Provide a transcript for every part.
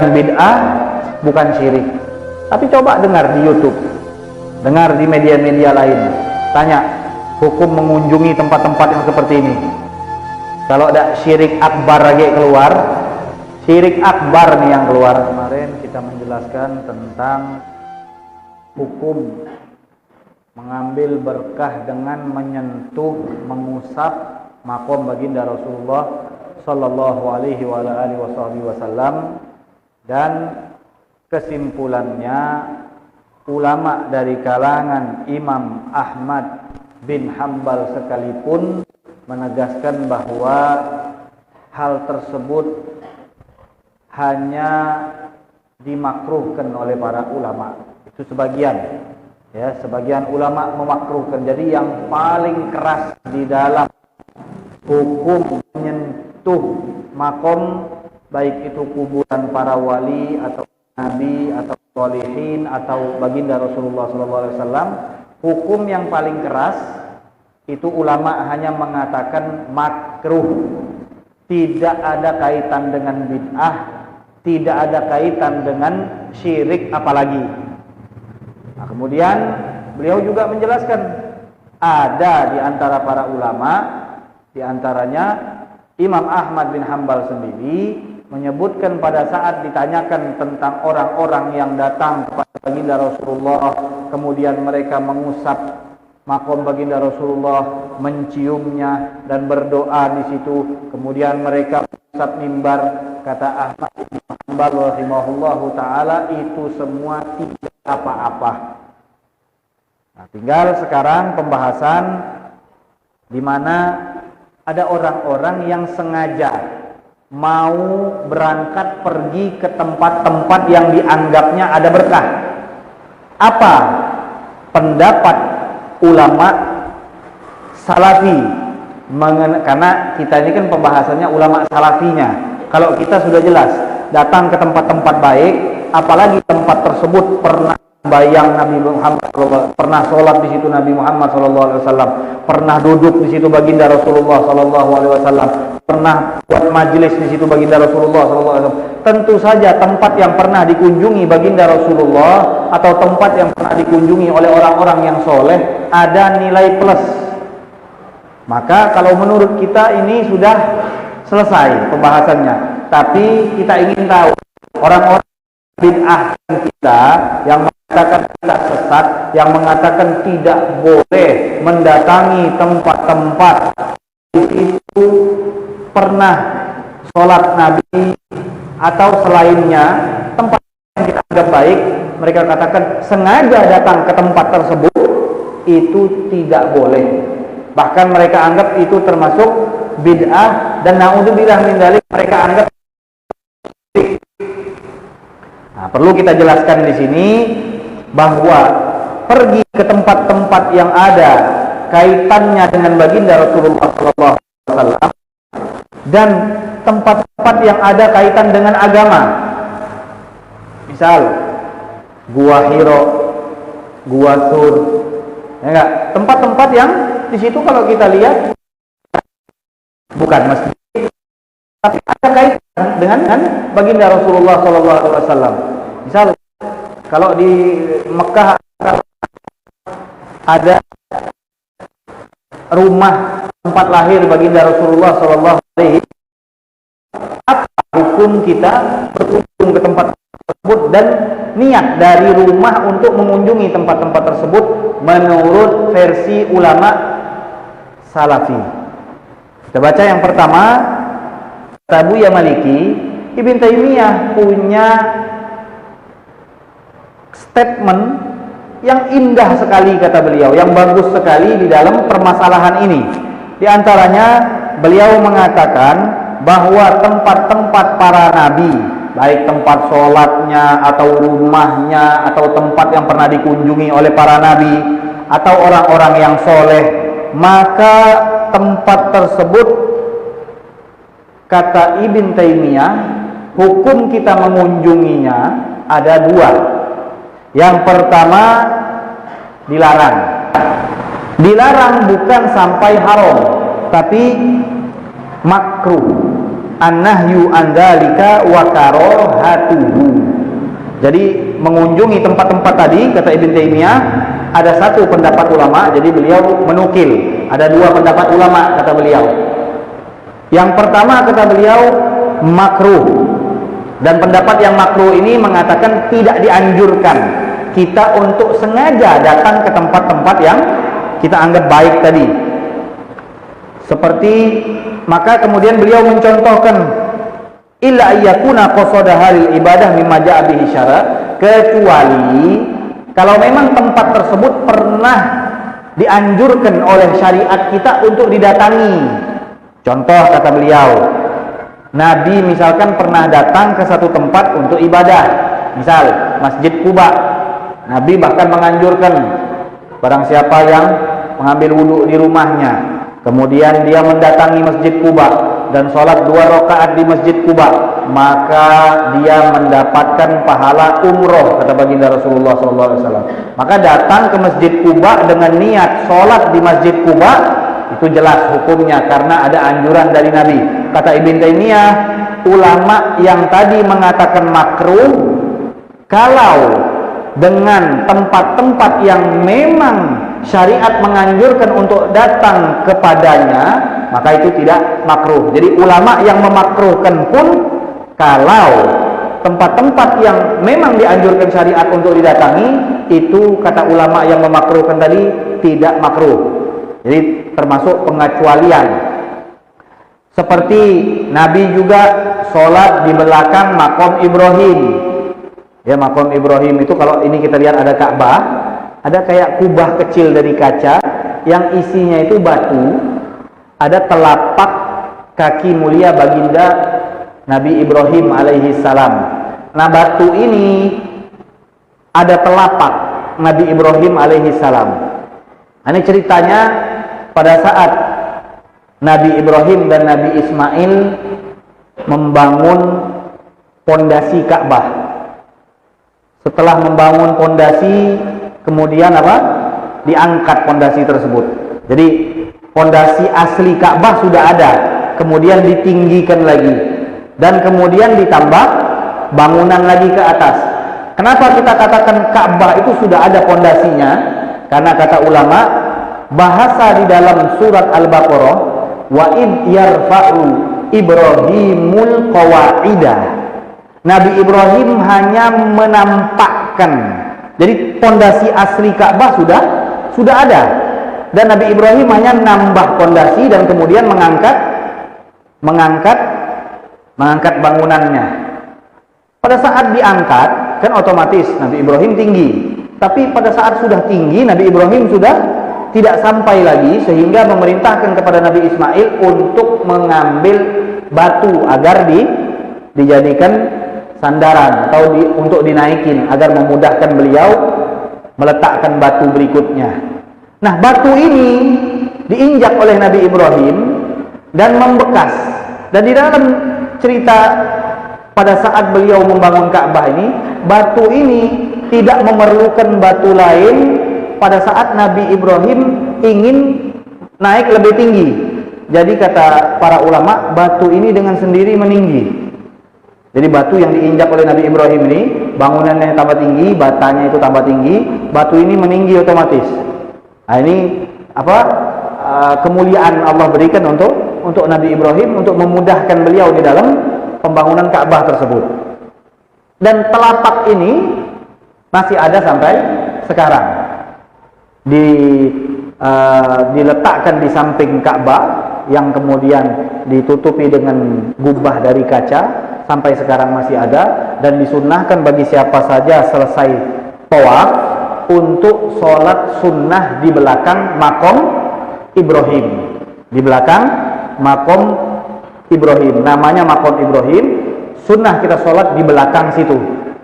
bid'ah bukan syirik. Tapi coba dengar di YouTube, dengar di media-media lain, tanya hukum mengunjungi tempat-tempat yang seperti ini. Kalau ada syirik akbar lagi keluar, syirik akbar nih yang keluar. Kemarin kita menjelaskan tentang hukum mengambil berkah dengan menyentuh, mengusap makom baginda Rasulullah sallallahu alaihi wasallam, dan kesimpulannya ulama dari kalangan Imam Ahmad bin Hanbal sekalipun menegaskan bahwa hal tersebut hanya dimakruhkan oleh para ulama. Itu sebagian, ya, sebagian ulama memakruhkan. Jadi yang paling keras di dalam hukum menyentuh makom, baik itu kuburan para wali atau nabi atau sholihin atau baginda Rasulullah SAW, hukum yang paling keras itu ulama hanya mengatakan makruh, tidak ada kaitan dengan bid'ah, tidak ada kaitan dengan syirik apalagi. Nah, kemudian beliau juga menjelaskan ada di antara para ulama, di antaranya Imam Ahmad bin Hanbal sendiri menyebutkan pada saat ditanyakan tentang orang-orang yang datang kepada baginda Rasulullah, kemudian mereka mengusap makom baginda Rasulullah, menciumnya dan berdoa di situ, kemudian mereka mengusap mimbar, kata Ahmad bin Hanbal rahimahullahu taala, itu semua tidak apa-apa. Nah, tinggal sekarang pembahasan di mana ada orang-orang yang sengaja mau berangkat pergi ke tempat-tempat yang dianggapnya ada berkah. Apa pendapat ulama salafi? Karena kita ini kan pembahasannya ulama salafinya. Kalau kita sudah jelas datang ke tempat-tempat baik, apalagi tempat tersebut pernah bayang Nabi Muhammad SAW, pernah sholat di situ Nabi Muhammad SAW, pernah duduk di situ baginda Rasulullah SAW, pernah buat majelis di situ baginda Rasulullah SAW. Tentu saja tempat yang pernah dikunjungi baginda Rasulullah atau tempat yang pernah dikunjungi oleh orang-orang yang soleh ada nilai plus. Maka kalau menurut kita ini sudah selesai pembahasannya. Tapi kita ingin tahu orang-orang bid'ah kita yang mengatakan tidak sesat, yang mengatakan tidak boleh mendatangi tempat-tempat itu pernah sholat Nabi atau selainnya, tempat yang kita anggap baik, mereka katakan sengaja datang ke tempat tersebut itu tidak boleh. Bahkan mereka anggap itu termasuk bid'ah, dan naudzubillah min dzalik, mereka anggap. Nah, perlu kita jelaskan di sini bahwa pergi ke tempat-tempat yang ada kaitannya dengan baginda Rasulullah SAW dan tempat-tempat yang ada kaitan dengan agama, misal Gua Hiro, Gua Sur, ya enggak? Tempat-tempat yang di situ kalau kita lihat bukan masjid, tapi ada kaitan dengan baginda Rasulullah SAW. Misal kalau di Mekah ada rumah tempat lahir baginda Rasulullah SAW, apa hukum kita berkunjung ke tempat tersebut dan niat dari rumah untuk mengunjungi tempat-tempat tersebut menurut versi ulama salafi? Kita baca yang pertama, Abu Ya Maliki, Ibn Taimiyah punya statement yang indah sekali, kata beliau, yang bagus sekali di dalam permasalahan ini. Di antaranya beliau mengatakan bahwa tempat-tempat para nabi, baik tempat sholatnya atau rumahnya atau tempat yang pernah dikunjungi oleh para nabi atau orang-orang yang soleh, maka tempat tersebut, kata Ibn Taimiyah, hukum kita mengunjunginya ada dua. Yang pertama, dilarang. Dilarang bukan sampai haram, tapi makruh. an-nahyu an dzalika wa karahatuhu. Jadi mengunjungi tempat-tempat tadi, kata Ibn Taimiyah, ada satu pendapat ulama, jadi beliau menukil ada dua pendapat ulama, kata beliau. Yang pertama, kata beliau, makruh. Dan pendapat yang makruh ini mengatakan tidak dianjurkan kita untuk sengaja datang ke tempat-tempat yang kita anggap baik tadi. Seperti, maka kemudian beliau mencontohkan, illa ayyakuna qasada halil ibadah mimma ja'a bihi syara, kecuali kalau memang tempat tersebut pernah dianjurkan oleh syariat kita untuk didatangi. Contoh, kata beliau, Nabi misalkan pernah datang ke satu tempat untuk ibadah, misal Masjid Quba. Nabi bahkan menganjurkan barang siapa yang mengambil wudhu di rumahnya, kemudian dia mendatangi Masjid Quba dan sholat 2 rakaat di Masjid Quba, maka dia mendapatkan pahala umroh, kata baginda Rasulullah SAW. Maka datang ke Masjid Quba dengan niat sholat di Masjid Quba, itu jelas hukumnya karena ada anjuran dari Nabi. Kata Ibn Taimiyah, ulama yang tadi mengatakan makruh, kalau dengan tempat-tempat yang memang syariat menganjurkan untuk datang kepadanya, maka itu tidak makruh. Jadi ulama yang memakruhkan pun, kalau tempat-tempat yang memang dianjurkan syariat untuk didatangi, itu kata ulama yang memakruhkan tadi tidak makruh. Jadi termasuk pengecualian. Seperti Nabi juga sholat di belakang makom Ibrahim. Ya, makom Ibrahim itu kalau ini kita lihat ada Ka'bah, ada kayak kubah kecil dari kaca yang isinya itu batu. Ada telapak kaki mulia baginda Nabi Ibrahim alaihi salam. Nah, batu ini ada telapak Nabi Ibrahim alaihi salam. Ini ceritanya pada saat Nabi Ibrahim dan Nabi Ismail membangun pondasi Ka'bah. Setelah membangun pondasi, kemudian apa? Diangkat pondasi tersebut. Jadi pondasi asli Ka'bah sudah ada, kemudian ditinggikan lagi, dan kemudian ditambah bangunan lagi ke atas. Kenapa kita katakan Ka'bah itu sudah ada pondasinya? Karena kata ulama, bahasa di dalam surat Al-Baqarah, wa id yarfa'u Ibrahimul qawaidah. Nabi Ibrahim hanya menampakkan. Jadi pondasi asli Ka'bah sudah ada. Dan Nabi Ibrahim hanya nambah pondasi dan kemudian mengangkat bangunannya. Pada saat diangkat, kan otomatis Nabi Ibrahim tinggi. Tapi pada saat sudah tinggi, Nabi Ibrahim sudah tidak sampai lagi, sehingga memerintahkan kepada Nabi Ismail untuk mengambil batu agar dijadikan sandaran atau untuk dinaikin agar memudahkan beliau meletakkan batu berikutnya. Nah, batu ini diinjak oleh Nabi Ibrahim dan membekas. Dan di dalam cerita pada saat beliau membangun Ka'bah ini, batu ini tidak memerlukan batu lain pada saat Nabi Ibrahim ingin naik lebih tinggi. Jadi kata para ulama, batu ini dengan sendiri meninggi. Jadi batu yang diinjak oleh Nabi Ibrahim ini, bangunannya tambah tinggi, batanya itu tambah tinggi, batu ini meninggi otomatis. Nah, ini apa? Kemuliaan Allah berikan untuk Nabi Ibrahim untuk memudahkan beliau di dalam pembangunan Ka'bah tersebut. Dan telapak ini masih ada sampai sekarang. Diletakkan di samping Ka'bah yang kemudian ditutupi dengan gubah dari kaca. Sampai sekarang masih ada, dan disunnahkan bagi siapa saja selesai tawaf untuk sholat sunnah di belakang makom Ibrahim. Di belakang makom Ibrahim, namanya makom Ibrahim. Sunnah kita sholat di belakang situ.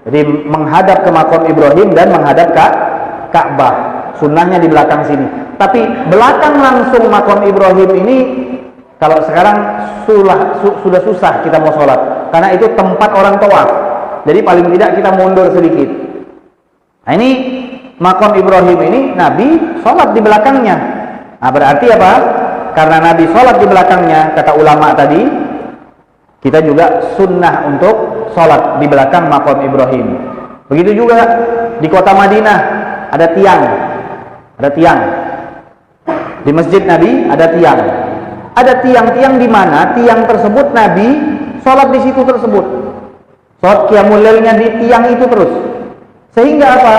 Jadi menghadap ke makom Ibrahim dan menghadap ke Ka'bah. Sunnahnya di belakang sini. Tapi belakang langsung makom Ibrahim ini, kalau sekarang sudah susah kita mau sholat, karena itu tempat orang tawaf. Jadi paling tidak kita mundur sedikit. Nah, ini makom Ibrahim ini Nabi sholat di belakangnya. Nah, berarti apa? Karena Nabi sholat di belakangnya, kata ulama tadi, Kita juga sunnah untuk sholat di belakang maqam Ibrahim. Begitu juga di kota Madinah ada tiang. Ada tiang. Di masjid Nabi ada tiang. Ada tiang-tiang di mana tiang tersebut Nabi sholat di situ tersebut. Sholat qiyamul lailnya di tiang itu terus. Sehingga apa?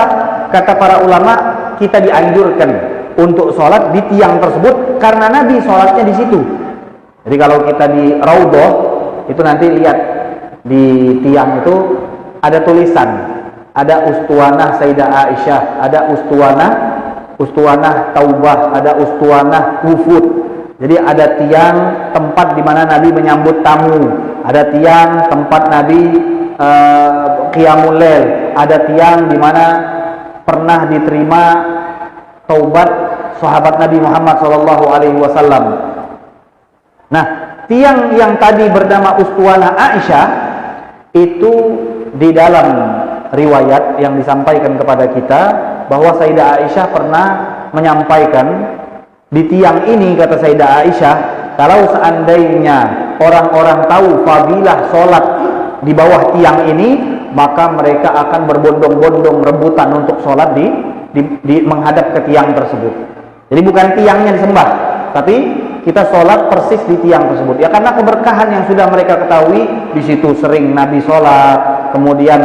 Kata para ulama, kita dianjurkan untuk sholat di tiang tersebut karena Nabi sholatnya di situ. Jadi kalau kita di Raudhah itu nanti lihat di tiang itu ada tulisan, ada ustuanah Sayyidah Aisyah, ada ustuanah Taubah, ada ustuanah Wufud. Jadi ada tiang tempat di mana Nabi menyambut tamu, ada tiang tempat Nabi qiyamul lail, ada tiang di mana pernah diterima taubat sahabat Nabi Muhammad SAW. Nah, tiang yang tadi bernama ustuanah Aisyah itu di dalam riwayat yang disampaikan kepada kita bahwa Sayyidah Aisyah pernah menyampaikan di tiang ini, kata Sayyidah Aisyah, kalau seandainya orang-orang tahu fadilah sholat di bawah tiang ini, maka mereka akan berbondong-bondong rebutan untuk sholat di menghadap ke tiang tersebut. Jadi bukan tiangnya disembah, tapi kita sholat persis di tiang tersebut. Ya karena keberkahan yang sudah mereka ketahui, di situ sering Nabi sholat, kemudian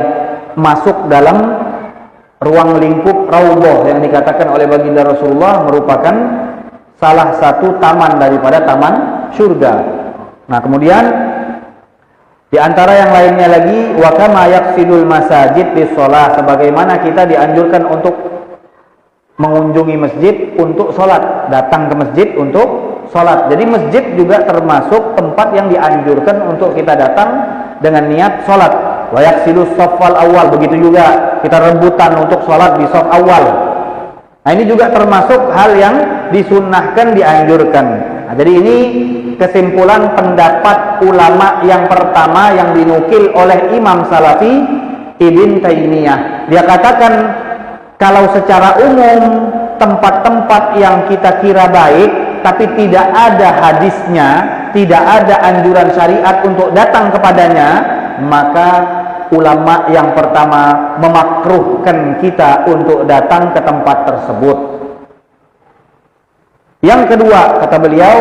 masuk dalam ruang lingkup Raudhah yang dikatakan oleh baginda Rasulullah merupakan salah satu taman daripada taman surga. Nah, kemudian di antara yang lainnya lagi, wa kama yaqsidul masajid bis shalah, sebagaimana kita dianjurkan untuk mengunjungi masjid untuk sholat, datang ke masjid untuk sholat. Jadi masjid juga termasuk tempat yang dianjurkan untuk kita datang dengan niat sholat. Wa yaqsidus shaffal awal, begitu juga kita rebutan untuk sholat di shaf awal. Nah, ini juga termasuk hal yang disunnahkan, dianjurkan. Nah, jadi ini kesimpulan pendapat ulama yang pertama yang dinukil oleh Imam Salafi Ibn Taimiyah. Dia katakan kalau secara umum tempat-tempat yang kita kira baik tapi tidak ada hadisnya, tidak ada anjuran syariat untuk datang kepadanya, maka ulama yang pertama memakruhkan kita untuk datang ke tempat tersebut. Yang kedua, kata beliau,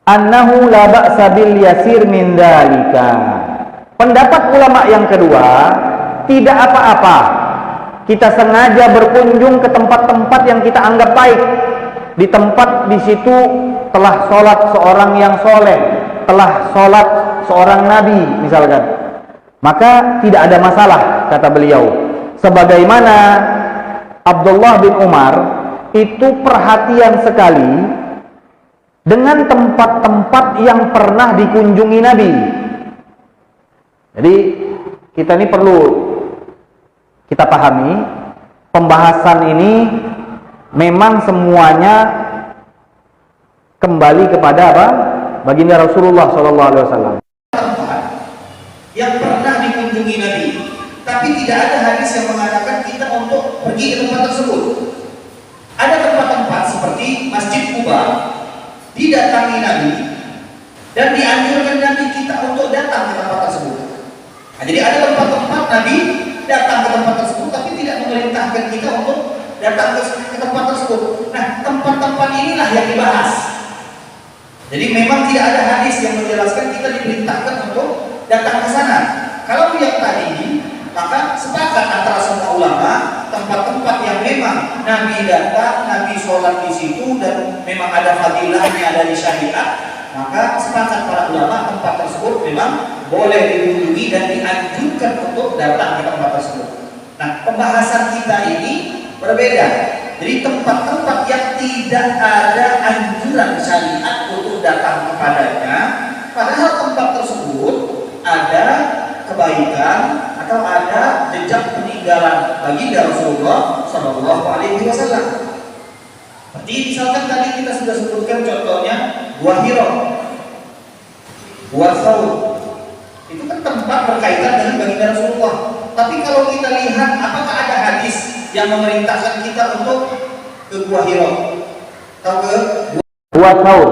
annahu la ba'sa bil yasir min dalika. Pendapat ulama yang kedua, tidak apa-apa kita sengaja berkunjung ke tempat-tempat yang kita anggap baik. Di tempat di situ telah sholat seorang yang soleh, telah sholat seorang nabi misalkan, maka tidak ada masalah, kata beliau. Sebagaimana Abdullah bin Umar itu perhatian sekali dengan tempat-tempat yang pernah dikunjungi Nabi. Jadi kita ini perlu kita pahami, pembahasan ini memang semuanya kembali kepada apa? Baginda Rasulullah SAW. Yang pernah dikunjungi Nabi, tapi tidak ada hadis yang mengatakan kita untuk pergi ke tempat tersebut. Ada tempat-tempat seperti Masjid Quba didatangi Nabi dan dianjurkan Nabi kita untuk datang ke tempat tersebut. Nah, jadi ada tempat-tempat Nabi datang ke tempat tersebut, tapi tidak memerintahkan kita untuk datang ke tempat tersebut. Nah, tempat-tempat inilah yang dibahas. Jadi memang tidak ada hadis yang menjelaskan kita diperintahkan untuk datang ke sana. Kalau yang tadi ini, maka sepakat antara semua ulama, tempat-tempat yang memang Nabi datang, Nabi sholat di situ dan memang ada fadilahnya dari syariat, maka sepakat para ulama tempat tersebut memang boleh dikunjungi dan dianjurkan untuk datang ke tempat tersebut. Nah, pembahasan kita ini berbeda. Jadi tempat-tempat yang tidak ada anjuran syariat untuk datang kepadanya, padahal tempat tersebut ada kebaikan atau ada jejak peninggalan baginda Rasulullah SAW. Seperti misalkan tadi kita sudah sebutkan contohnya Gua Hira, Gua Thaur. Itu kan tempat berkaitan dengan baginda Rasulullah. Tapi kalau kita lihat apakah ada hadis yang memerintahkan kita untuk ke Gua Hira atau ke Gua Thaur?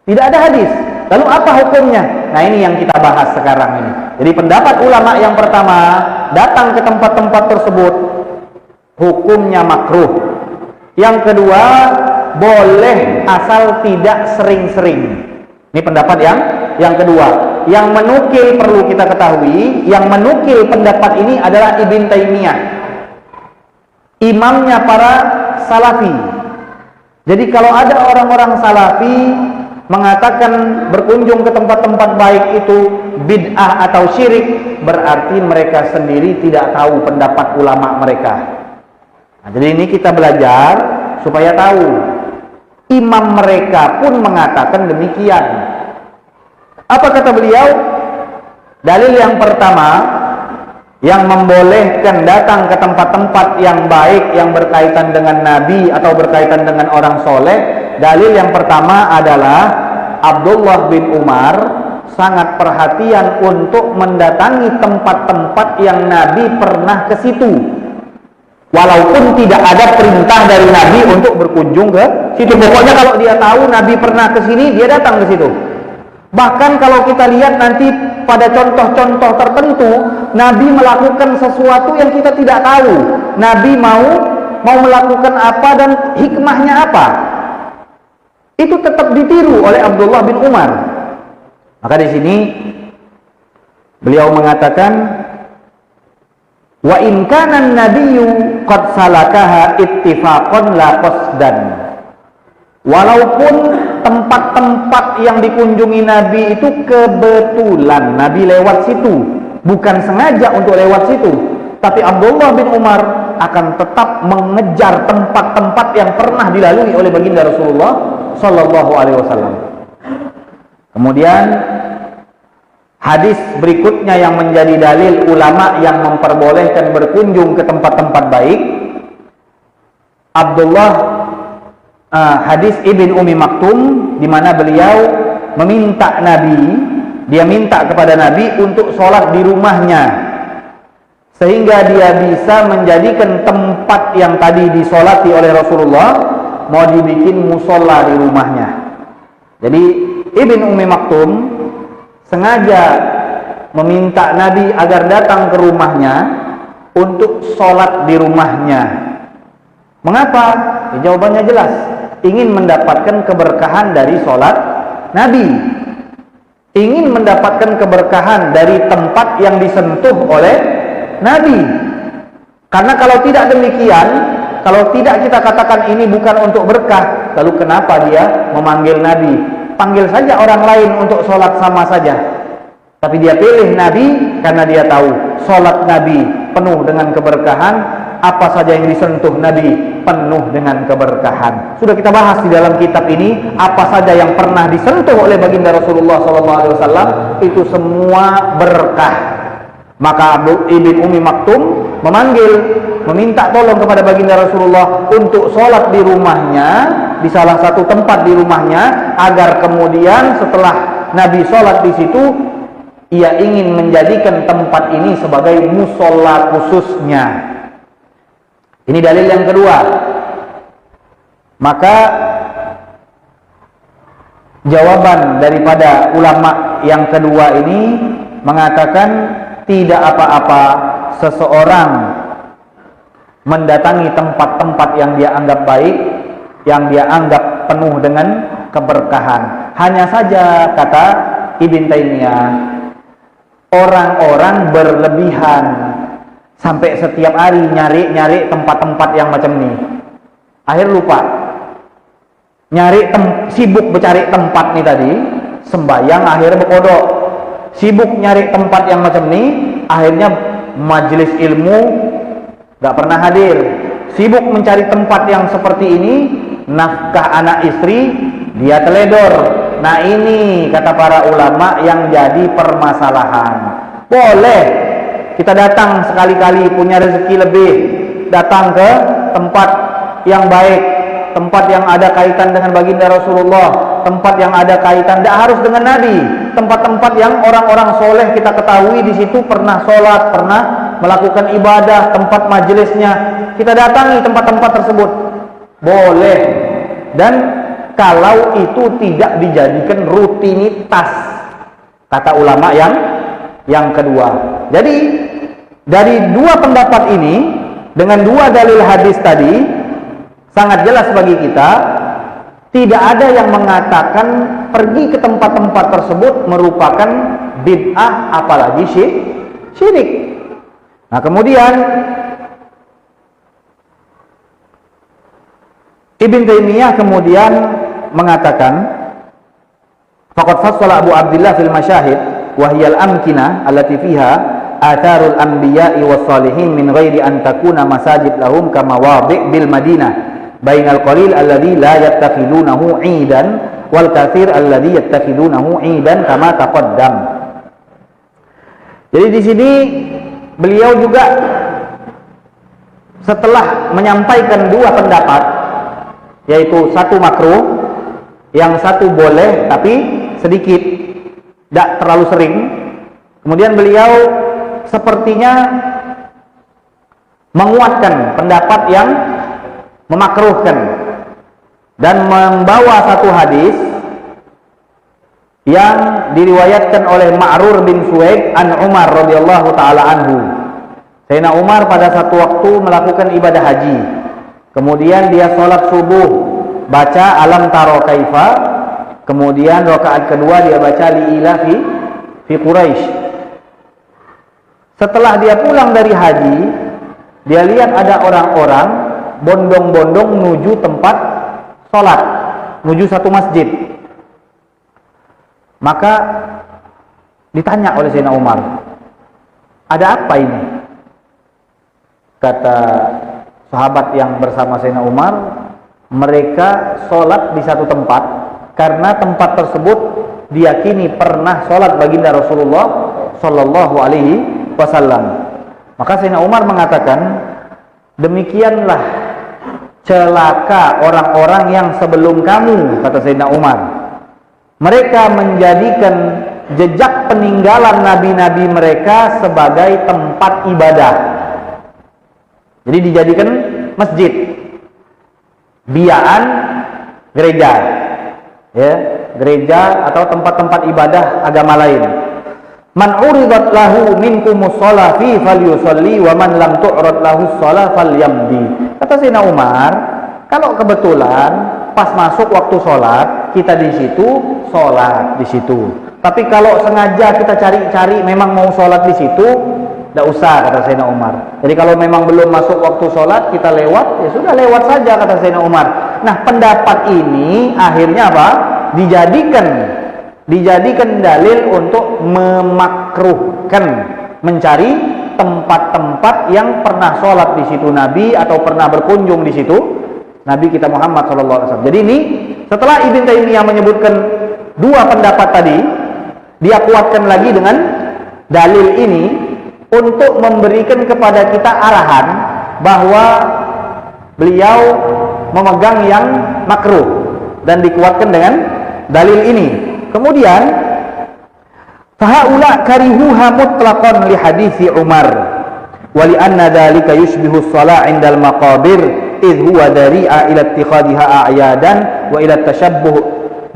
Tidak ada hadis. Lalu apa hukumnya? Nah, ini yang kita bahas sekarang ini. Jadi pendapat ulama yang pertama, datang ke tempat-tempat tersebut hukumnya makruh. Yang kedua, boleh asal tidak sering-sering. Ini pendapat yang kedua. Yang menukil, perlu kita ketahui, yang menukil pendapat ini adalah Ibn Taimiyah, imamnya para salafi. Jadi kalau ada orang-orang salafi mengatakan berkunjung ke tempat-tempat baik itu bid'ah atau syirik, berarti mereka sendiri tidak tahu pendapat ulama mereka. Nah, jadi ini kita belajar supaya tahu. Imam mereka pun mengatakan demikian. Apa kata beliau? Dalil yang pertama yang membolehkan datang ke tempat-tempat yang baik yang berkaitan dengan Nabi atau berkaitan dengan orang soleh. Dalil yang pertama adalah Abdullah bin Umar sangat perhatian untuk mendatangi tempat-tempat yang Nabi pernah ke situ, walaupun tidak ada perintah dari Nabi untuk berkunjung ke situ. Pokoknya kalau dia tahu Nabi pernah ke sini, dia datang ke situ. Bahkan kalau kita lihat nanti pada contoh-contoh tertentu, Nabi melakukan sesuatu yang kita tidak tahu. Nabi mau melakukan apa dan hikmahnya apa. Itu tetap ditiru oleh Abdullah bin Umar. Maka di sini beliau mengatakan, wa in kana an-nabiyyu qad salakaha ittifaqan la qasdan. Walaupun tempat-tempat yang dikunjungi Nabi itu kebetulan Nabi lewat situ, bukan sengaja untuk lewat situ, tapi Abdullah bin Umar akan tetap mengejar tempat-tempat yang pernah dilalui oleh baginda Rasulullah Sallallahu Alaihi Wasallam. Kemudian hadis berikutnya yang menjadi dalil ulama yang memperbolehkan berkunjung ke tempat-tempat baik, hadis Ibn Ummi Maktum, di mana beliau meminta Nabi, dia minta kepada Nabi untuk sholat di rumahnya, sehingga dia bisa menjadikan tempat yang tadi disolati oleh Rasulullah mau dibikin musola di rumahnya. Jadi Ibn Ummi Maktum sengaja meminta Nabi agar datang ke rumahnya untuk sholat di rumahnya. Mengapa? Jawabannya jelas, ingin mendapatkan keberkahan dari sholat Nabi, ingin mendapatkan keberkahan dari tempat yang disentuh oleh Nabi. Karena kalau tidak demikian, kalau tidak kita katakan ini bukan untuk berkah, lalu kenapa dia memanggil Nabi? Panggil saja orang lain untuk sholat sama saja. Tapi dia pilih Nabi karena dia tahu sholat Nabi penuh dengan keberkahan, apa saja yang disentuh Nabi penuh dengan keberkahan. Sudah kita bahas di dalam kitab ini, apa saja yang pernah disentuh oleh baginda Rasulullah SAW itu semua berkah. Maka Ibn Ummi Maktum meminta tolong kepada baginda Rasulullah untuk sholat di rumahnya, di salah satu tempat di rumahnya, agar kemudian setelah Nabi sholat di situ, ia ingin menjadikan tempat ini sebagai musola khususnya. Ini dalil yang kedua. Maka jawaban daripada ulama yang kedua ini mengatakan tidak apa-apa seseorang mendatangi tempat-tempat yang dia anggap baik, yang dia anggap penuh dengan keberkahan. Hanya saja, kata Ibn Taimiyah, orang-orang berlebihan sampai setiap hari nyari tempat-tempat yang macam ini. Akhir lupa. Sibuk mencari tempat nih tadi, sembahyang akhirnya berkodok. Sibuk nyari tempat yang macam ini, akhirnya majelis ilmu gak pernah hadir. Sibuk mencari tempat yang seperti ini, nafkah anak istri dia teledor. Nah, ini kata para ulama yang jadi permasalahan. Boleh kita datang sekali-kali punya rezeki lebih, datang ke tempat yang baik, tempat yang ada kaitan dengan baginda Rasulullah, tempat yang ada kaitan, tidak harus dengan Nabi, tempat-tempat yang orang-orang soleh kita ketahui di situ pernah sholat, pernah melakukan ibadah, tempat majelisnya, kita datangi tempat-tempat tersebut, boleh. Dan kalau itu tidak dijadikan rutinitas, kata ulama yang kedua. Jadi dari dua pendapat ini dengan dua dalil hadis tadi sangat jelas bagi kita, tidak ada yang mengatakan pergi ke tempat-tempat tersebut merupakan bid'ah apalagi syirik. Nah, kemudian Ibn Taimiyah kemudian mengatakan, faqad fassala Abu Abdillah fil masyahid wa hiya al-amkinah allati fiha atharul anbiya'i was salihin min ghairi an takuna masajid lahum kama wadi' bil Madinah bainal qalil alladhi la yattakhidunahu 'idan wal katsir alladhi yattakhidunahu 'idan kama taqaddam. Jadi di sini beliau juga setelah menyampaikan dua pendapat, yaitu satu makruh, yang satu boleh tapi sedikit, tidak terlalu sering. Kemudian beliau sepertinya menguatkan pendapat yang memakruhkan dan membawa satu hadis yang diriwayatkan oleh Ma'rur bin Suwaid an Umar radhiyallahu taala anhu. Sayyidina Umar pada satu waktu melakukan ibadah haji. Kemudian dia sholat subuh baca alam taro kaifa. Kemudian rakaat kedua dia baca li'ila fi Quraisy. Setelah dia pulang dari haji, dia lihat ada orang-orang bondong-bondong menuju tempat sholat, menuju satu masjid. Maka ditanya oleh Sayyidina Umar, ada apa ini? Kata sahabat yang bersama Sayyidina Umar, mereka sholat di satu tempat karena tempat tersebut diyakini pernah sholat baginda Rasulullah Sallallahu Alaihi Wasallam. Maka Sayyidina Umar mengatakan, demikianlah celaka orang-orang yang sebelum kamu, kata Sayyidina Umar. Mereka menjadikan jejak peninggalan nabi-nabi mereka sebagai tempat ibadah. Jadi dijadikan masjid, biaan gereja, ya, gereja atau tempat-tempat ibadah agama lain. Man uridat lahu minkumus shalah fi falyusalli wa man lam tu'rad lahu shalah falyamdi. Kata Sayyidina Umar, kalau kebetulan pas masuk waktu sholat, kita di situ sholat di situ. Tapi kalau sengaja kita cari-cari memang mau sholat di situ, tidak usah, kata Sayyidina Umar. Jadi kalau memang belum masuk waktu sholat, kita lewat, ya sudah lewat saja, kata Sayyidina Umar. Nah, pendapat ini akhirnya apa? Dijadikan dalil untuk memakruhkan mencari tempat-tempat yang pernah sholat di situ Nabi atau pernah berkunjung di situ Nabi kita Muhammad SAW. Jadi ini setelah Ibn Taimiyah menyebutkan dua pendapat tadi, dia kuatkan lagi dengan dalil ini untuk memberikan kepada kita arahan bahwa beliau memegang yang makruh dan dikuatkan dengan dalil ini. Kemudian fahaula karihuha mutlaqan li hadisi Umar wa li anna dzalika yushbihu shalah 'indal maqabir idh huwa dari'a ila ittikhadhiha a'yadan wa ila tashabbuh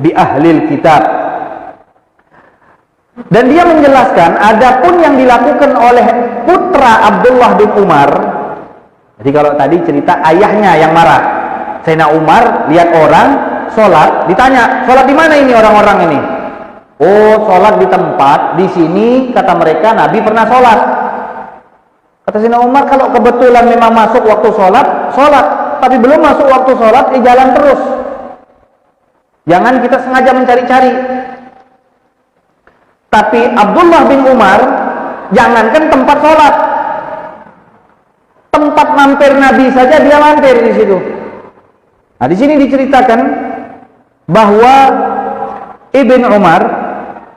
bi ahlil kitab. Dan dia menjelaskan adapun yang dilakukan oleh putra Abdullah bin Umar. Jadi kalau tadi cerita ayahnya yang marah, Sayyidina Umar lihat orang sholat, ditanya, sholat di mana ini orang-orang ini? Oh, sholat di tempat, di sini kata mereka Nabi pernah sholat. Kata Sayyidina Umar, kalau kebetulan memang masuk waktu sholat, sholat. Tapi belum masuk waktu sholat, jalan terus. Jangan kita sengaja mencari-cari. Tapi Abdullah bin Umar, jangankan tempat sholat, tempat mampir Nabi saja dia mampir di situ. Nah, di sini diceritakan bahwa Ibn Umar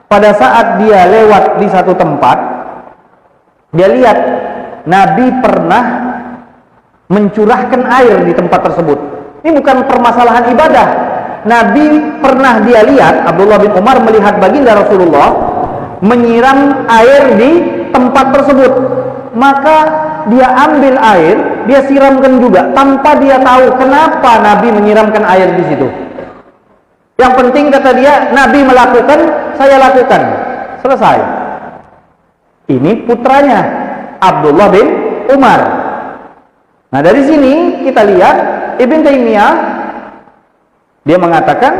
pada saat dia lewat di satu tempat, dia lihat Nabi pernah mencurahkan air di tempat tersebut. Ini bukan permasalahan ibadah. Nabi pernah dia lihat, Abdullah bin Umar melihat baginda Rasulullah menyiram air di tempat tersebut. Maka dia ambil air, dia siramkan juga tanpa dia tahu kenapa Nabi menyiramkan air di situ. Yang penting kata dia, Nabi melakukan, saya lakukan. Selesai. Ini putranya Abdullah bin Umar. Nah, dari sini kita lihat Ibn Taimiyah dia mengatakan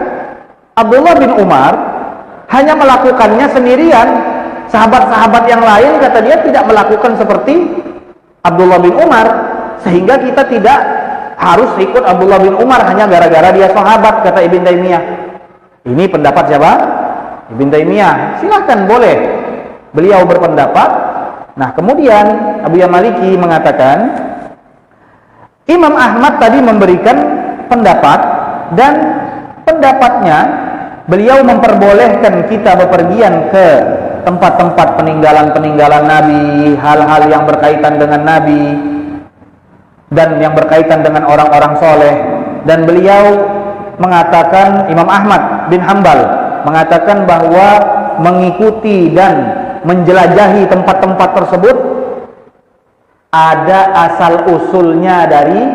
Abdullah bin Umar hanya melakukannya sendirian. Sahabat-sahabat yang lain kata dia tidak melakukan seperti Abdullah bin Umar, sehingga kita tidak harus ikut Abdullah bin Umar hanya gara-gara dia sahabat, kata Ibn Taimiyah. Ini pendapat siapa? Ibn Taimiyah. Silahkan, boleh beliau berpendapat. Nah, kemudian Abu Maliki mengatakan Imam Ahmad tadi memberikan pendapat, dan pendapatnya beliau memperbolehkan kita bepergian ke tempat-tempat peninggalan-peninggalan Nabi, hal-hal yang berkaitan dengan Nabi dan yang berkaitan dengan orang-orang soleh. Dan beliau mengatakan, Imam Ahmad bin Hambal mengatakan bahwa mengikuti dan menjelajahi tempat-tempat tersebut ada asal usulnya dari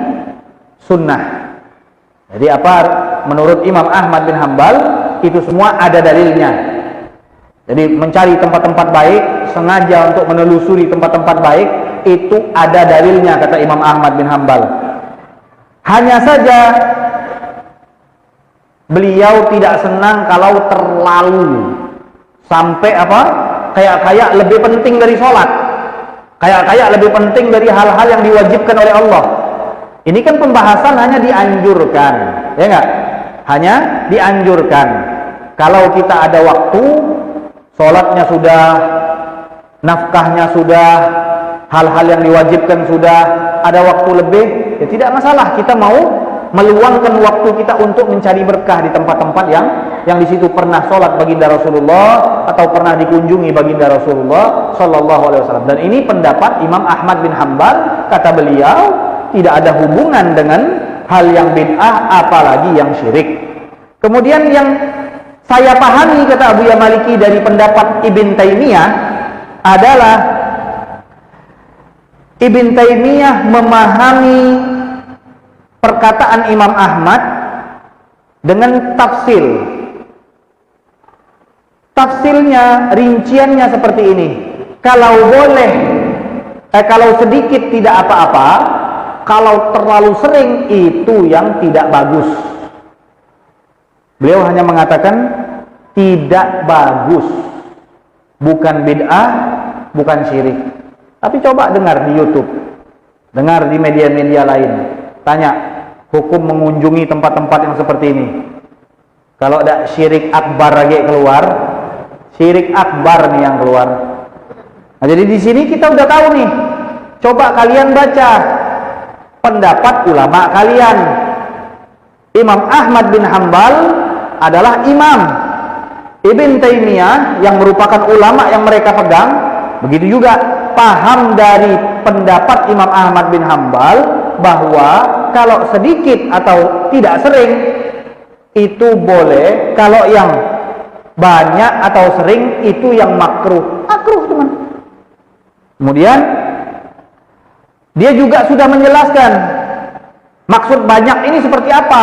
sunnah. Jadi apa menurut Imam Ahmad bin Hambal, itu semua ada dalilnya. Jadi mencari tempat-tempat baik, sengaja untuk menelusuri tempat-tempat baik, itu ada dalilnya, kata Imam Ahmad bin Hambal. Hanya saja beliau tidak senang kalau terlalu sampai kayak lebih penting dari sholat, kayak lebih penting dari hal-hal yang diwajibkan oleh Allah. Ini kan pembahasan hanya dianjurkan, ya enggak? Hanya dianjurkan. Kalau kita ada waktu, sholatnya sudah, nafkahnya sudah, hal-hal yang diwajibkan sudah, ada waktu lebih, ya tidak masalah. Kita mau meluangkan waktu kita untuk mencari berkah di tempat-tempat yang di situ pernah sholat baginda Rasulullah atau pernah dikunjungi baginda Rasulullah Sallallahu Alaihi Wasallam. Dan ini pendapat Imam Ahmad bin Hambal, kata beliau tidak ada hubungan dengan hal yang bid'ah apalagi yang syirik. Kemudian yang saya pahami, kata Abu Maliki, dari pendapat Ibn Taimiyah adalah Ibn Taimiyah memahami perkataan Imam Ahmad dengan tafsil. Tafsilnya, rinciannya seperti ini. Kalau boleh, kalau sedikit tidak apa-apa, kalau terlalu sering itu yang tidak bagus. Beliau hanya mengatakan tidak bagus, bukan bid'ah, bukan syirik. Tapi coba dengar di YouTube, dengar di media-media lain, tanya hukum mengunjungi tempat-tempat yang seperti ini. Kalau ada syirik akbar lagi keluar, syirik akbar nih yang keluar. Nah, jadi di sini kita udah tahu nih. Coba kalian baca pendapat ulama kalian. Imam Ahmad bin Hambal adalah imam. Ibn Taimiyah yang merupakan ulama yang mereka pegang, begitu juga paham dari pendapat Imam Ahmad bin Hambal bahwa kalau sedikit atau tidak sering itu boleh, kalau yang banyak atau sering itu yang makruh. Makruh teman. Kemudian dia juga sudah menjelaskan maksud banyak ini seperti apa.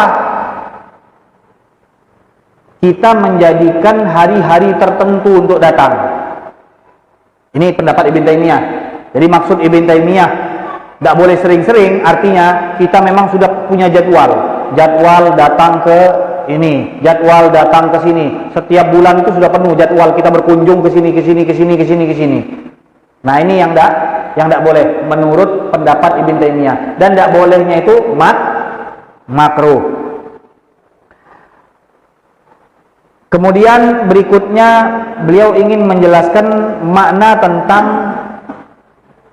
Kita menjadikan hari-hari tertentu untuk datang. Ini pendapat Ibn Taimiyah. Jadi maksud Ibn Taimiyah tidak boleh sering-sering, artinya kita memang sudah punya jadwal datang ke ini, jadwal datang ke sini. Setiap bulan itu sudah penuh jadwal kita berkunjung ke sini, ke sini, ke sini, ke sini, ke sini. Nah, ini yang tidak boleh menurut pendapat Ibn Taimiyah. Dan tidak bolehnya itu makruh. Kemudian berikutnya beliau ingin menjelaskan makna tentang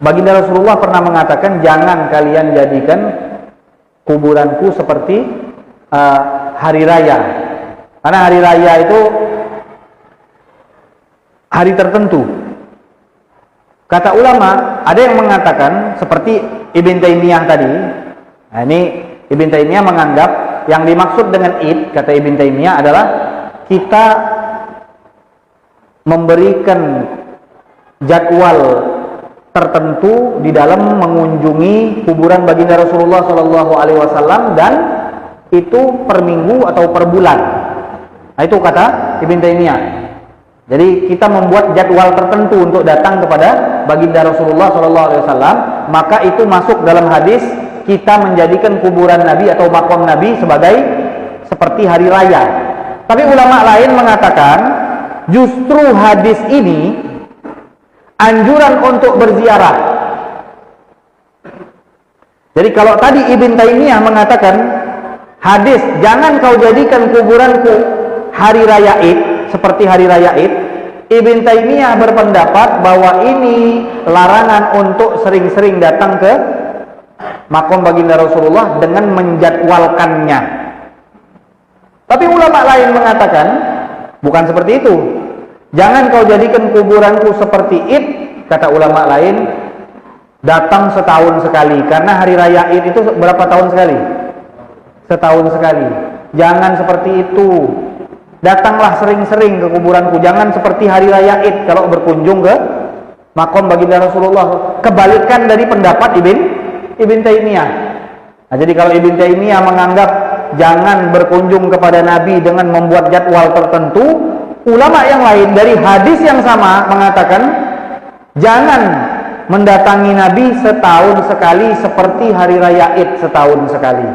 baginda Rasulullah pernah mengatakan, jangan kalian jadikan kuburanku seperti hari raya. Karena hari raya itu hari tertentu. Kata ulama, ada yang mengatakan seperti Ibn Taimiyah tadi. Nah, ini Ibn Taimiyah menganggap yang dimaksud dengan Id, kata Ibn Taimiyah, adalah kita memberikan jadwal tertentu di dalam mengunjungi kuburan baginda Rasulullah Sallallahu Alaihi Wasallam, dan itu per minggu atau per bulan. Nah, itu kata Ibn Taimiyah. Jadi kita membuat jadwal tertentu untuk datang kepada baginda Rasulullah SAW, maka itu masuk dalam hadis kita menjadikan kuburan Nabi atau makom Nabi sebagai seperti hari raya. Tapi ulama lain mengatakan justru hadis ini anjuran untuk berziarah. Jadi kalau tadi Ibn Taimiyah mengatakan hadis jangan kau jadikan kuburanku hari raya Id seperti hari raya Id, Ibn Taimiyah berpendapat bahwa ini larangan untuk sering-sering datang ke makom baginda Rasulullah dengan menjadwalkannya. Tapi ulama lain mengatakan bukan seperti itu. Jangan kau jadikan kuburanku seperti Id, kata ulama lain, datang setahun sekali. Karena hari raya Id itu berapa tahun sekali? Setahun sekali. Jangan seperti itu. Datanglah sering-sering ke kuburanku. Jangan seperti hari raya Id kalau berkunjung ke makom baginda Rasulullah. Kebalikan dari pendapat Ibn Taimiyah. Nah, jadi kalau Ibn Taimiyah menganggap jangan berkunjung kepada Nabi dengan membuat jadwal tertentu, ulama yang lain dari hadis yang sama mengatakan jangan mendatangi Nabi setahun sekali seperti hari raya Id setahun sekali.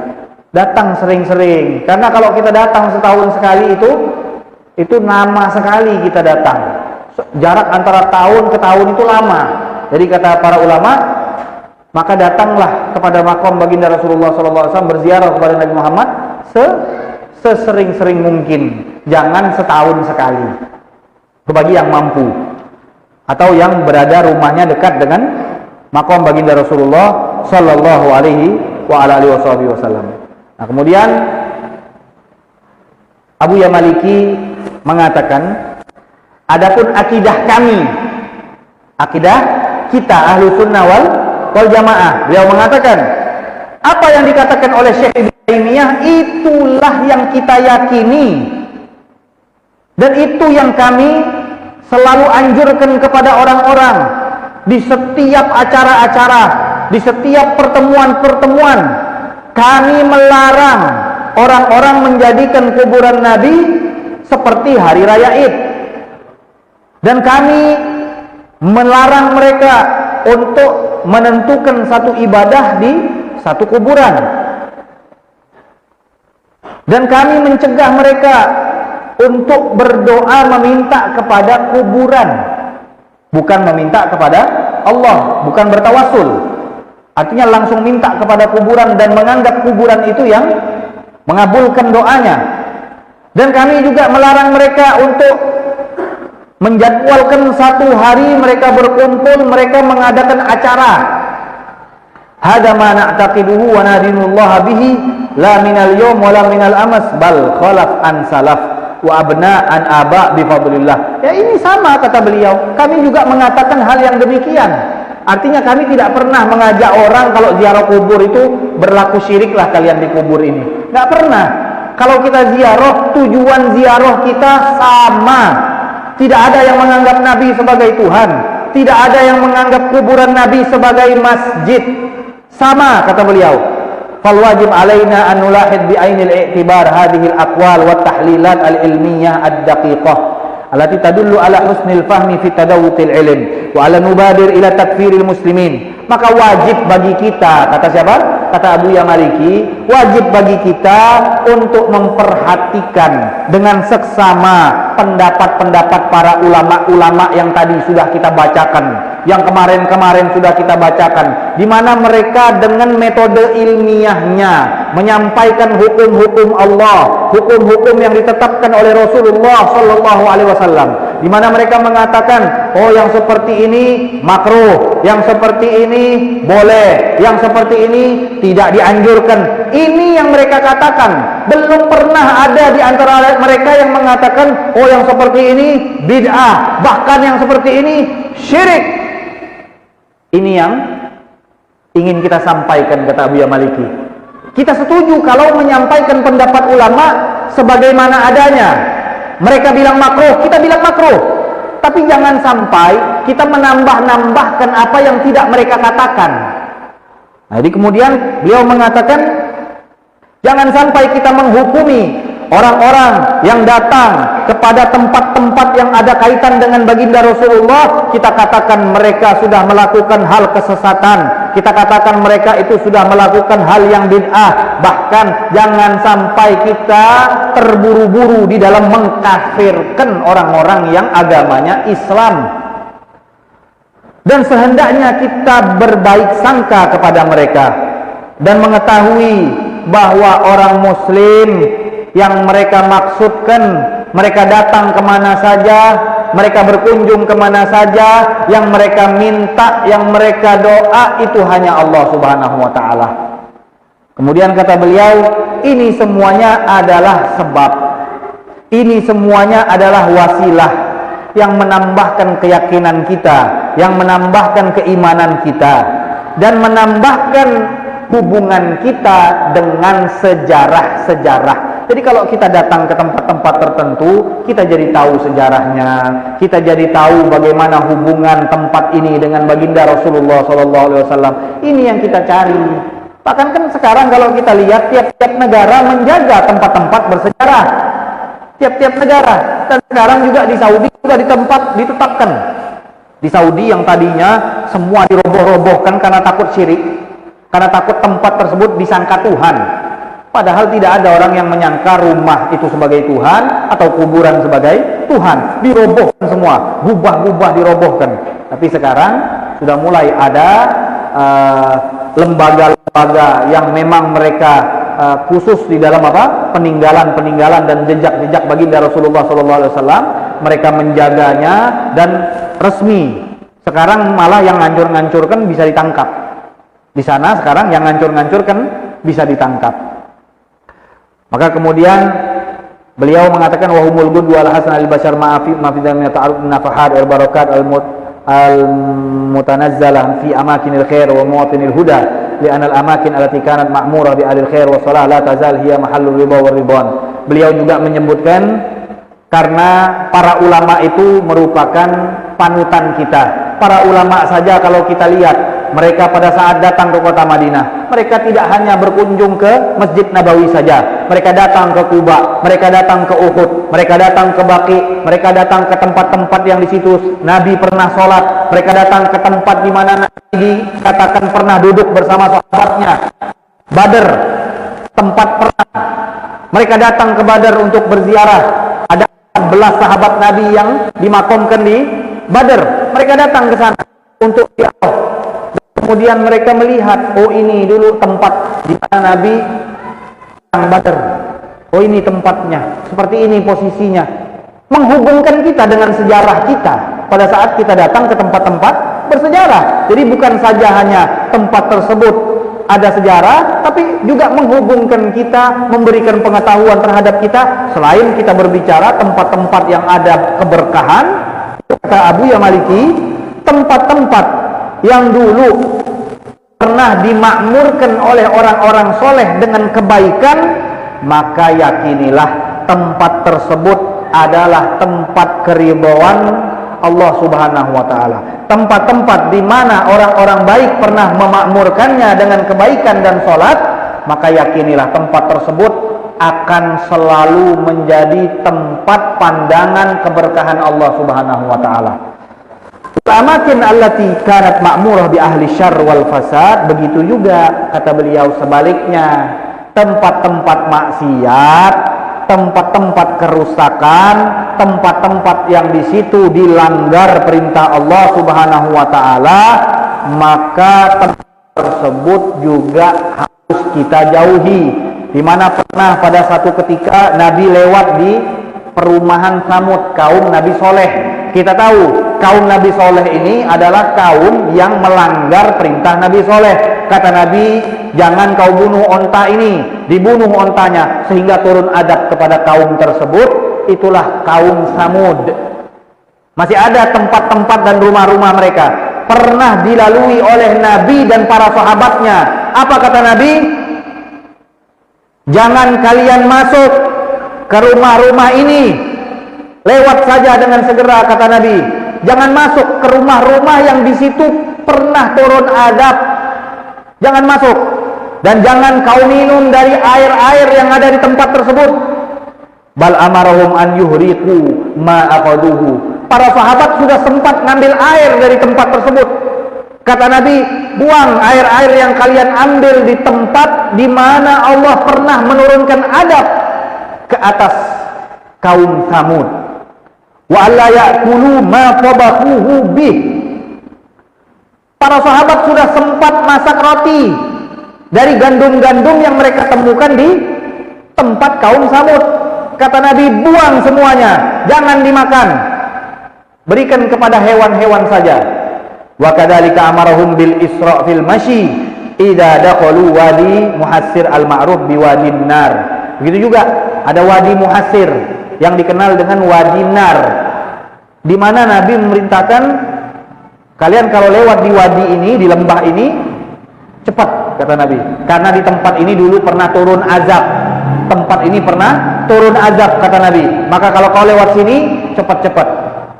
Datang sering-sering. Karena kalau kita datang setahun sekali itu lama sekali kita datang. Jarak antara tahun ke tahun itu lama. Jadi kata para ulama, maka datanglah kepada makom baginda Rasulullah SAW, berziarah kepada Nabi Muhammad sesering-sering mungkin. Jangan setahun sekali. Bagi yang mampu atau yang berada rumahnya dekat dengan makom baginda Rasulullah Sallallahu Alaihi Wasallam. Nah, kemudian Abu Ya Maliki mengatakan, adapun akidah kami, akidah kita ahlu sunnah wal jamaah, beliau mengatakan apa yang dikatakan oleh Syekh Ibn Taimiyah itulah yang kita yakini, dan itu yang kami selalu anjurkan kepada orang-orang di setiap acara-acara, di setiap pertemuan-pertemuan. Kami melarang orang-orang menjadikan kuburan Nabi seperti hari raya Id, dan kami melarang mereka untuk menentukan satu ibadah di satu kuburan, dan kami mencegah mereka untuk berdoa meminta kepada kuburan, bukan meminta kepada Allah, bukan bertawasul. Artinya langsung minta kepada kuburan dan menganggap kuburan itu yang mengabulkan doanya. Dan kami juga melarang mereka untuk menjadwalkan satu hari mereka berkumpul, mereka mengadakan acara. Hada ma na'taqiduhu wa nadinullaha bihi la minal yawm wa la minal amas bal khalaf an salaf wa abna'an aba bifadlillah. Ya, ini sama kata beliau. Kami juga mengatakan hal yang demikian. Artinya kami tidak pernah mengajak orang kalau ziarah kubur itu berlaku syiriklah kalian di kubur ini. Nggak pernah. Kalau kita ziarah, tujuan ziarah kita sama. Tidak ada yang menganggap Nabi sebagai Tuhan. Tidak ada yang menganggap kuburan Nabi sebagai masjid. Sama kata beliau. Fal wajib alaina an nulahid bi ainil i'tibar hadhihi al-aqwal wa tahlilat al-ilmiyah ad-daqiqah allati tadullu ala husnil fahmi fi tadawwuqil ilm wa ala nubadir ila takfiril muslimin. Maka wajib bagi kita, kata siapa? Kata Abu Ya Maliki, wajib bagi kita untuk memperhatikan dengan seksama pendapat-pendapat para ulama-ulama yang tadi sudah kita bacakan, yang kemarin-kemarin sudah kita bacakan, di mana mereka dengan metode ilmiahnya menyampaikan hukum-hukum Allah, hukum-hukum yang ditetapkan oleh Rasulullah Sallallahu Alaihi Wasallam, di mana mereka mengatakan, oh yang seperti ini makruh, yang seperti ini boleh, yang seperti ini tidak dianjurkan. Ini yang mereka katakan. Belum pernah ada di antara mereka yang mengatakan, oh yang seperti ini bid'ah, bahkan yang seperti ini syirik. Ini yang ingin kita sampaikan, kata Abu Ya Maliki. Kita setuju kalau menyampaikan pendapat ulama sebagaimana adanya. Mereka bilang makruh, kita bilang makruh. Tapi jangan sampai kita menambah-nambahkan apa yang tidak mereka katakan. Nah, jadi kemudian beliau mengatakan, jangan sampai kita menghukumi orang-orang yang datang kepada tempat-tempat yang ada kaitan dengan baginda Rasulullah, kita katakan mereka sudah melakukan hal kesesatan, kita katakan mereka itu sudah melakukan hal yang bid'ah. Bahkan jangan sampai kita terburu-buru di dalam mengkafirkan orang-orang yang agamanya Islam. Dan sehendaknya kita berbaik sangka kepada mereka dan mengetahui bahwa orang muslim yang mereka maksudkan, mereka datang kemana saja, mereka berkunjung kemana saja, yang mereka minta, yang mereka doa, itu hanya Allah Subhanahu wa ta'ala. Kemudian kata beliau, ini semuanya adalah sebab, ini semuanya adalah wasilah yang menambahkan keyakinan kita, yang menambahkan keimanan kita, dan menambahkan hubungan kita dengan sejarah-sejarah. Jadi kalau kita datang ke tempat-tempat tertentu, kita jadi tahu sejarahnya, kita jadi tahu bagaimana hubungan tempat ini dengan baginda Rasulullah SAW. Ini yang kita cari. Bahkan kan sekarang kalau kita lihat, tiap-tiap negara menjaga tempat-tempat bersejarah. Tiap-tiap negara. Dan sekarang juga di Saudi sudah ditetapkan. Di Saudi yang tadinya semua diroboh-robohkan karena takut syirik, karena takut tempat tersebut disangka Tuhan. Padahal tidak ada orang yang menyangka rumah itu sebagai Tuhan atau kuburan sebagai Tuhan. Dirobohkan semua, gubah-gubah dirobohkan. Tapi sekarang sudah mulai ada lembaga-lembaga yang memang mereka khusus di dalam peninggalan-peninggalan dan jejak-jejak baginda Rasulullah SAW. Mereka menjaganya dan resmi. Sekarang malah yang ngancur-ngancurkan bisa ditangkap. Di sana sekarang yang ngancur-ngancurkan bisa ditangkap. Maka kemudian beliau mengatakan wahumul gud wal hasan al bashar ma'afi min ta'aruf nafahat al barakat al mutanazzalah fi amakinil khair wa muwatinil huda li'anna al amakin allati kanat ma'murah bi alil khair wa salah la tazal hiya mahallul riba war ridwan. Beliau juga menyebutkan karena para ulama itu merupakan panutan kita. Para ulama saja kalau kita lihat, mereka pada saat datang ke kota Madinah, mereka tidak hanya berkunjung ke Masjid Nabawi saja. Mereka datang ke Quba, mereka datang ke Uhud, mereka datang ke Baqi, mereka datang ke tempat-tempat yang di situ Nabi pernah sholat. Mereka datang ke tempat di mana Nabi dikatakan pernah duduk bersama sahabatnya. Badr, tempat perang. Mereka datang ke Badr untuk berziarah. Ada 14 sahabat Nabi yang dimakamkan di Badr. Mereka datang ke sana untuk ziarah. Kemudian mereka melihat, oh ini dulu tempat di mana Nabi perang Badr. Oh ini tempatnya, seperti ini posisinya. Menghubungkan kita dengan sejarah kita pada saat kita datang ke tempat-tempat bersejarah. Jadi bukan saja hanya tempat tersebut ada sejarah, tapi juga menghubungkan kita, memberikan pengetahuan terhadap kita. Selain kita berbicara tempat-tempat yang ada keberkahan, kata Abu Ya Maliki, tempat-tempat yang dulu pernah dimakmurkan oleh orang-orang soleh dengan kebaikan, maka yakinilah tempat tersebut adalah tempat keridhaan Allah Subhanahu wa ta'ala. Tempat-tempat di mana orang-orang baik pernah memakmurkannya dengan kebaikan dan sholat, maka yakinilah tempat tersebut akan selalu menjadi tempat pandangan keberkahan Allah Subhanahu wa ta'ala. Amakin allati kanat ma'murah bi ahli syarr wal fasad, begitu juga kata beliau sebaliknya, tempat-tempat maksiat, tempat-tempat kerusakan, tempat-tempat yang di situ dilanggar perintah Allah Subhanahu wa taala, maka tempat tersebut juga harus kita jauhi. Di mana pernah pada satu ketika Nabi lewat di perumahan Samud, kaum Nabi Soleh. Kita tahu kaum Nabi Soleh ini adalah kaum yang melanggar perintah Nabi Soleh. Kata Nabi, jangan kau bunuh onta ini. Dibunuh ontanya sehingga turun adab kepada kaum tersebut. Itulah kaum Samud. Masih ada tempat-tempat dan rumah-rumah mereka pernah dilalui oleh Nabi dan para sahabatnya. Apa kata Nabi? Jangan kalian masuk ke rumah-rumah ini, lewat saja dengan segera, kata Nabi. Jangan masuk ke rumah-rumah yang di situ pernah turun adab. Jangan masuk. Dan jangan kau minum dari air-air yang ada di tempat tersebut. Bal amarahum an yuhriqu ma aqaduhu. Para sahabat sudah sempat ngambil air dari tempat tersebut. Kata Nabi, buang air-air yang kalian ambil di tempat di mana Allah pernah menurunkan adab ke atas kaum Samud. Wa alla ya'kulu ma tabahuhu bih. Para sahabat sudah sempat masak roti dari gandum-gandum yang mereka temukan di tempat kaum Samud. Kata Nabi, buang semuanya, jangan dimakan. Berikan kepada hewan-hewan saja. Wa kadzalika amarahum bil isra' fil masyi idza dakhalu wadi Muhassir al-ma'ruf biwadin nar. Begitu juga ada wadi Muhassir yang dikenal dengan wadi nar, di mana Nabi memerintahkan kalian kalau lewat di wadi ini, di lembah ini, cepat, kata Nabi, karena di tempat ini dulu pernah turun azab. Tempat ini pernah turun azab, kata Nabi. Maka kalau kau lewat sini, cepat-cepat.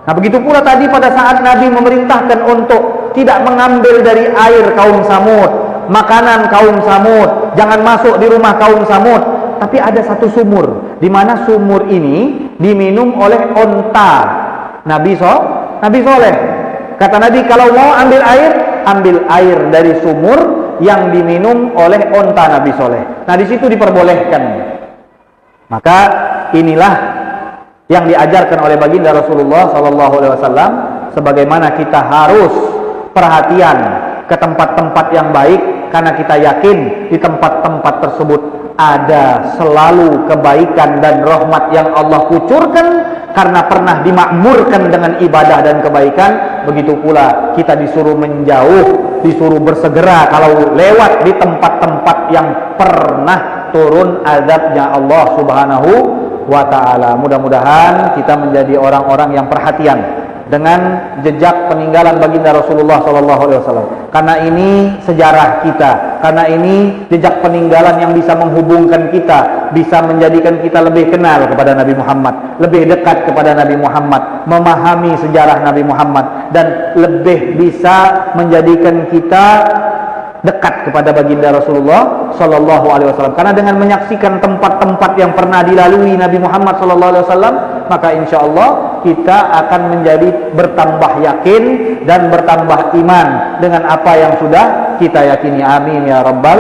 Nah, begitu pula tadi pada saat Nabi memerintahkan untuk tidak mengambil dari air kaum Samud, makanan kaum Samud, jangan masuk di rumah kaum Samud. Tapi ada satu sumur, di mana sumur ini diminum oleh onta Nabi Soleh. Kata Nabi, kalau mau ambil air dari sumur yang diminum oleh onta Nabi Soleh. Nah, di situ diperbolehkan. Maka inilah yang diajarkan oleh baginda Rasulullah SAW, sebagaimana kita harus perhatian ke tempat-tempat yang baik, karena kita yakin di tempat-tempat tersebut ada selalu kebaikan dan rahmat yang Allah kucurkan karena pernah dimakmurkan dengan ibadah dan kebaikan. Begitu pula kita disuruh menjauh, disuruh bersegera kalau lewat di tempat-tempat yang pernah turun azabnya Allah Subhanahu wa ta'ala. Mudah-mudahan kita menjadi orang-orang yang perhatian dengan jejak peninggalan baginda Rasulullah SAW. Karena ini sejarah kita, karena ini jejak peninggalan yang bisa menghubungkan kita, bisa menjadikan kita lebih kenal kepada Nabi Muhammad, lebih dekat kepada Nabi Muhammad, memahami sejarah Nabi Muhammad, dan lebih bisa menjadikan kita dekat kepada baginda Rasulullah Sallallahu Alaihi Wasallam. Karena dengan menyaksikan tempat-tempat yang pernah dilalui Nabi Muhammad Sallallahu Alaihi Wasallam, maka insya Allah kita akan menjadi bertambah yakin dan bertambah iman dengan apa yang sudah kita yakini. Amin ya rabbal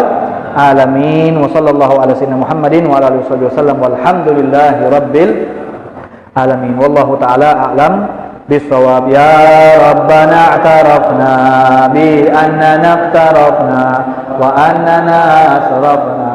alamin. Wa sallallahu ala sayyidina Muhammadin wa ala alihi wasallam walhamdulillahi rabbil alamin. Wallahu taala a'lam bisawab. Ya Rabbana a'tarafna bi annana iqtarafna wa annana asrafna